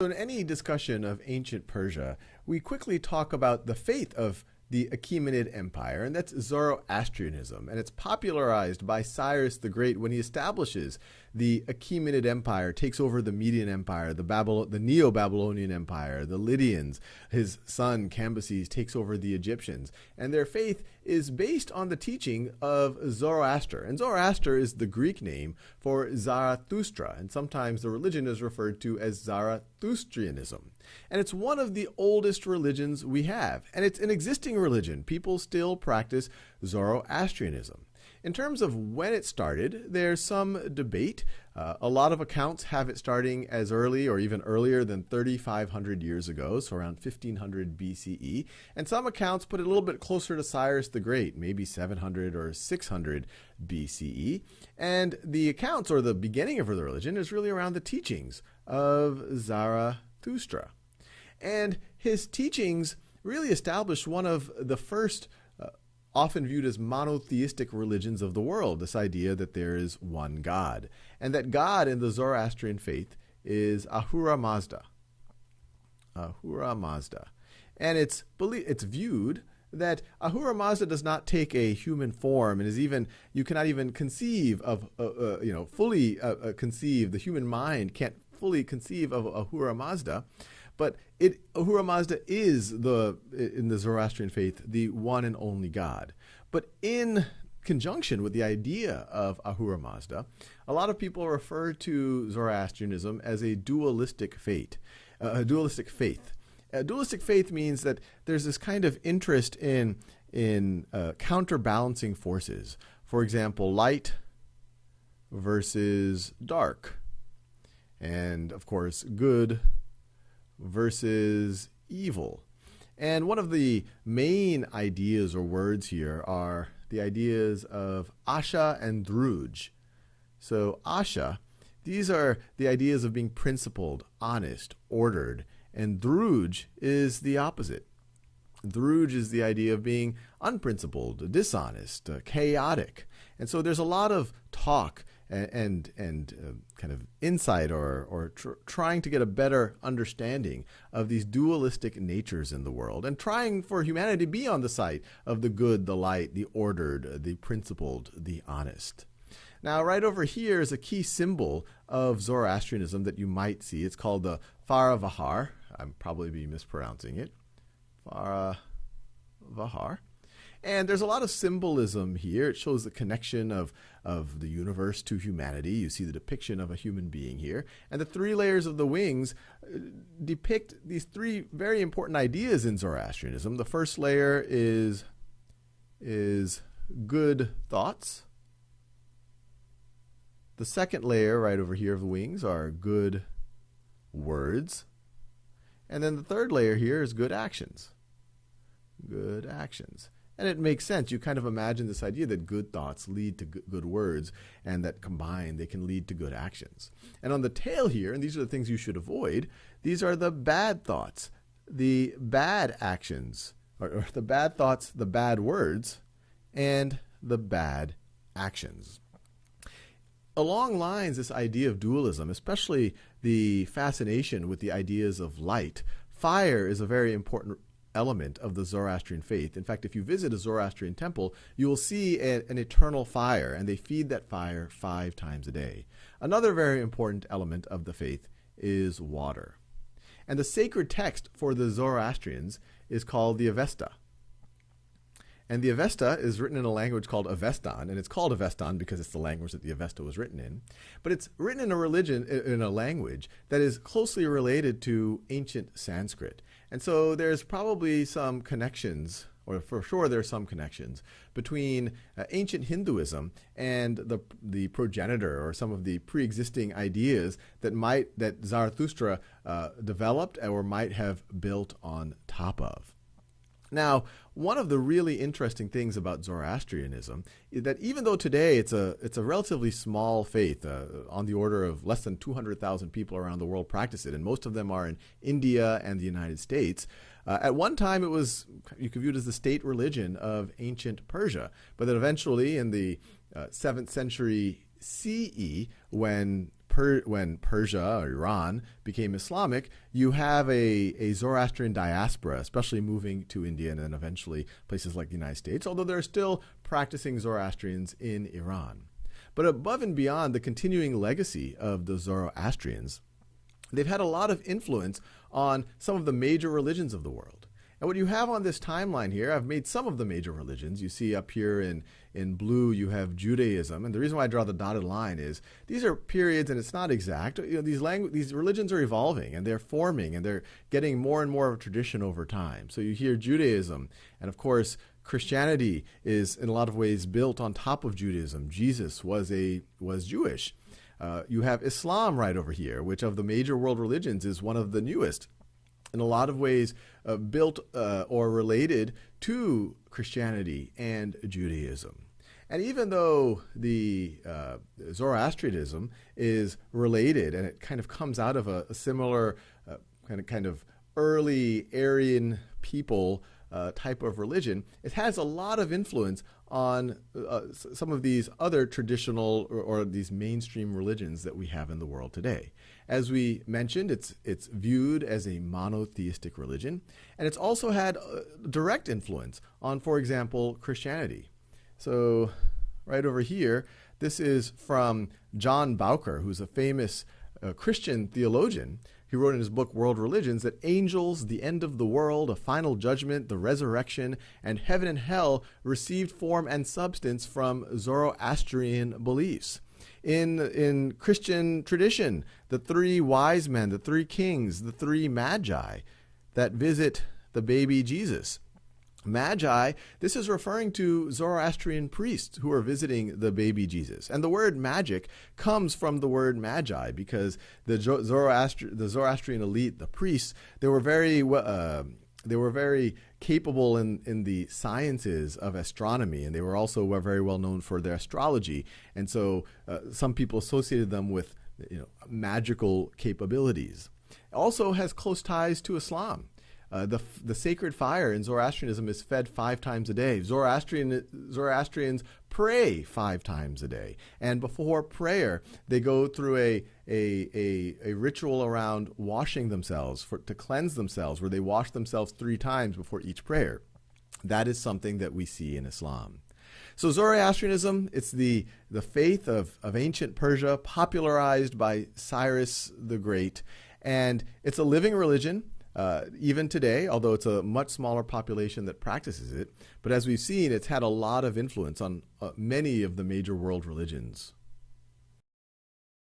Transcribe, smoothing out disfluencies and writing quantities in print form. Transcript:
In any discussion of ancient Persia, we quickly talk about the faith of the Achaemenid Empire, and that's Zoroastrianism. And it's popularized by Cyrus the Great when he establishes the Achaemenid Empire, takes over the Median Empire, the Neo-Babylonian Empire, the Lydians. His son Cambyses takes over the Egyptians. And their faith is based on the teaching of Zoroaster. And Zoroaster is the Greek name for Zarathustra, and sometimes the religion is referred to as Zarathustrianism. And it's one of the oldest religions we have. And it's an existing religion. People still practice Zoroastrianism. In terms of when it started, there's some debate. A lot of accounts have it starting as early or even earlier than 3,500 years ago, so around 1500 BCE. And some accounts put it a little bit closer to Cyrus the Great, maybe 700 or 600 BCE. And the accounts, or the beginning of the religion, is really around the teachings of Zarathustra. And his teachings really established one of the first often viewed as monotheistic religions of the world, this idea that there is one God, and that God in the Zoroastrian faith is Ahura Mazda. Ahura Mazda. And it's viewed that Ahura Mazda does not take a human form, and is even, you cannot even conceive of, fully conceive, the human mind can't fully conceive of Ahura Mazda. But Ahura Mazda is, in the Zoroastrian faith, the one and only God. But in conjunction with the idea of Ahura Mazda, a lot of people refer to Zoroastrianism as a dualistic faith. A dualistic faith means that there's this kind of interest in counterbalancing forces. For example, light versus dark. And, of course, good versus evil. And one of the main ideas or words here are the ideas of Asha and Druj. So Asha, these are the ideas of being principled, honest, ordered, and Druj is the opposite. Druj is the idea of being unprincipled, dishonest, chaotic. And so there's a lot of talk and kind of insight or trying to get a better understanding of these dualistic natures in the world, and trying for humanity to be on the side of the good, the light, the ordered, the principled, the honest. Now, right over here is a key symbol of Zoroastrianism that you might see. It's called the Faravahar. I'm probably be mispronouncing it. Faravahar. And there's a lot of symbolism here. It shows the connection of the universe to humanity. You see the depiction of a human being here. And the three layers of the wings depict these three very important ideas in Zoroastrianism. The first layer is good thoughts. The second layer right over here of the wings are good words. And then the third layer here is good actions. Good actions. And it makes sense. You kind of imagine this idea that good thoughts lead to good words, and that combined they can lead to good actions. And on the tail here, and these are the things you should avoid, these are the bad thoughts, the bad actions, or the bad thoughts, the bad words, and the bad actions. Along lines this idea of dualism, especially the fascination with the ideas of light, fire is a very important element of the Zoroastrian faith. In fact, if you visit a Zoroastrian temple, you will see an eternal fire, and they feed that fire 5 times a day. Another very important element of the faith is water. And the sacred text for the Zoroastrians is called the Avesta. And the Avesta is written in a language called Avestan, and it's called Avestan because it's the language that the Avesta was written in. But it's written in a language that is closely related to ancient Sanskrit. And so there's probably some connections, or for sure there's some connections, between ancient Hinduism and the progenitor, or some of the pre-existing ideas that Zarathustra developed or might have built on top of. Now, one of the really interesting things about Zoroastrianism is that even though today it's a relatively small faith, on the order of less than 200,000 people around the world practice it, and most of them are in India and the United States, at one time you could view it as the state religion of ancient Persia, but then eventually in the 7th century CE, when when Persia or Iran became Islamic, you have a Zoroastrian diaspora, especially moving to India and then eventually places like the United States, although there are still practicing Zoroastrians in Iran. But above and beyond the continuing legacy of the Zoroastrians, they've had a lot of influence on some of the major religions of the world. And what you have on this timeline here, I've made some of the major religions. You see up here in blue, you have Judaism. And the reason why I draw the dotted line is these are periods, and it's not exact. These religions are evolving, and they're forming, and they're getting more and more of a tradition over time. So you hear Judaism, and of course, Christianity is in a lot of ways built on top of Judaism. Jesus was Jewish. You have Islam right over here, which of the major world religions is one of the newest. In a lot of ways built or related to Christianity and Judaism. And even though the Zoroastrianism is related and it kind of comes out of a similar kind of early Aryan people type of religion, it has a lot of influence on some of these other traditional or these mainstream religions that we have in the world today. As we mentioned, it's viewed as a monotheistic religion, and it's also had direct influence on, for example, Christianity. So right over here, this is from John Bowker, who's a famous Christian theologian. He wrote in his book, World Religions, that angels, the end of the world, a final judgment, the resurrection, and heaven and hell received form and substance from Zoroastrian beliefs. In Christian tradition, the three wise men, the three kings, the three magi that visit the baby Jesus. Magi, this is referring to Zoroastrian priests who are visiting the baby Jesus. And the word magic comes from the word magi because the Zoroastrian elite, the priests, they were very capable in the sciences of astronomy, and they were also very well known for their astrology. And so some people associated them with magical capabilities. It also has close ties to Islam. The sacred fire in Zoroastrianism is fed 5 times a day. Zoroastrians pray 5 times a day. And before prayer, they go through a ritual around washing themselves to cleanse themselves, where they wash themselves 3 times before each prayer. That is something that we see in Islam. So Zoroastrianism, it's the faith of ancient Persia, popularized by Cyrus the Great. And it's a living religion. Even today, although it's a much smaller population that practices it. But as we've seen, it's had a lot of influence on many of the major world religions.